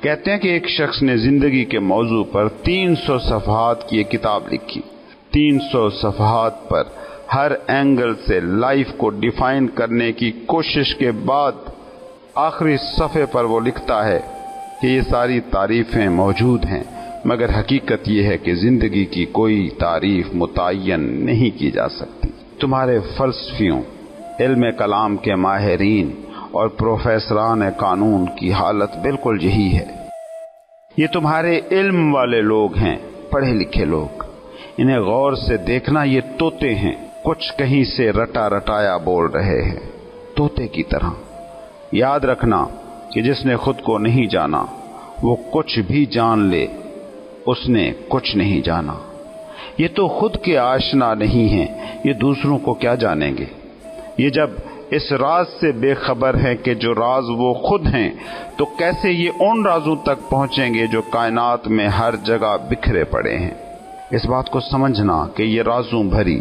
کہتے ہیں کہ ایک شخص نے زندگی کے موضوع پر 300 صفحات کی ایک کتاب لکھی. 300 صفحات پر ہر اینگل سے لائف کو ڈیفائن کرنے کی کوشش کے بعد آخری صفحے پر وہ لکھتا ہے کہ یہ ساری تعریفیں موجود ہیں، مگر حقیقت یہ ہے کہ زندگی کی کوئی تعریف متعین نہیں کی جا سکتی. تمہارے فلسفیوں، علم کلام کے ماہرین اور پروفیسران قانون کی حالت بالکل یہی ہے. یہ تمہارے علم والے لوگ ہیں، پڑھے لکھے لوگ. انہیں غور سے دیکھنا، یہ طوطے ہیں، کچھ کہیں سے رٹا رٹایا بول رہے ہیں، طوطے کی طرح. یاد رکھنا کہ جس نے خود کو نہیں جانا وہ کچھ بھی جان لے، اس نے کچھ نہیں جانا. یہ تو خود کے آشنا نہیں ہیں، یہ دوسروں کو کیا جانیں گے؟ یہ جب اس راز سے بے خبر ہیں کہ جو راز وہ خود ہیں، تو کیسے یہ ان رازوں تک پہنچیں گے جو کائنات میں ہر جگہ بکھرے پڑے ہیں؟ اس بات کو سمجھنا کہ یہ رازوں بھری،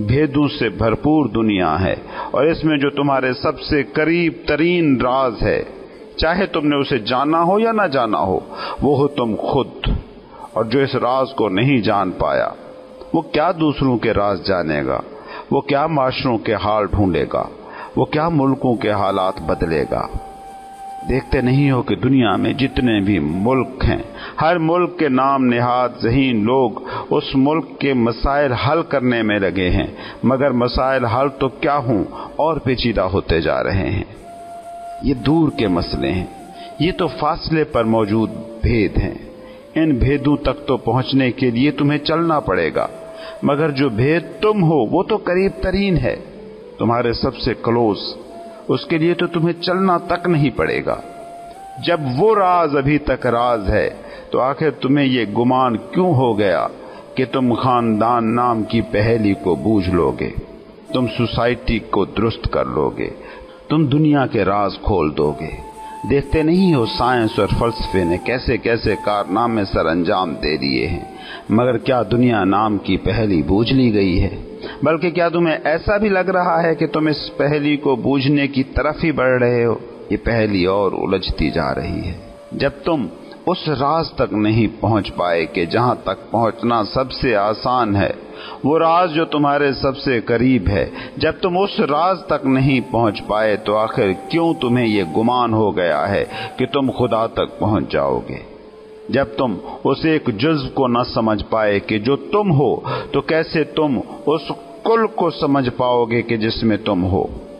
بھیدوں سے بھرپور دنیا ہے، اور اس میں جو تمہارے سب سے قریب ترین راز ہے، چاہے تم نے اسے جانا ہو یا نہ جانا ہو، وہ ہو تم خود. اور جو اس راز کو نہیں جان پایا، وہ کیا دوسروں کے راز جانے گا؟ وہ کیا معاشروں کے حال ڈھونڈے گا؟ وہ کیا ملکوں کے حالات بدلے گا؟ دیکھتے نہیں ہو کہ دنیا میں جتنے بھی ملک ہیں، ہر ملک کے نام نہاد ذہین لوگ اس ملک کے مسائل حل کرنے میں لگے ہیں، مگر مسائل حل تو کیا ہوں، اور پیچیدہ ہوتے جا رہے ہیں. یہ دور کے مسئلے ہیں، یہ تو فاصلے پر موجود بھید ہیں. ان بھیدوں تک تو پہنچنے کے لیے تمہیں چلنا پڑے گا، مگر جو بھید تم ہو وہ تو قریب ترین ہے، تمہارے سب سے کلوز. اس کے لیے تو تمہیں چلنا تک نہیں پڑے گا. جب وہ راز ابھی تک راز ہے تو آخر تمہیں یہ گمان کیوں ہو گیا کہ تم خاندان نام کی پہیلی کو بوجھ لو گے، تم سوسائٹی کو درست کر لو گے، تم دنیا کے راز کھول دو گے؟ دیکھتے نہیں ہو سائنس اور فلسفے نے کیسے کیسے کارنامے سر انجام دے دیے ہیں، مگر کیا دنیا نام کی پہیلی بوجھ لی گئی ہے؟ بلکہ کیا تمہیں ایسا بھی لگ رہا ہے کہ تم اس پہیلی کو بوجھنے کی طرف ہی بڑھ رہے ہو؟ یہ پہیلی اور الجھتی جا رہی ہے. جب تم اس راز تک نہیں پہنچ پائے کہ جہاں تک پہنچنا سب سے آسان ہے، وہ راز جو تمہارے سب سے قریب ہے، جب تم اس راز تک نہیں پہنچ پائے تو آخر کیوں تمہیں یہ گمان ہو گیا ہے کہ تم خدا تک پہنچ جاؤ گے؟ جب تم اس ایک جزو کو نہ سمجھ پائے کہ جو تم ہو، تو کیسے تم اس کل کو سمجھ پاؤ گے کہ جس میں تم ہو؟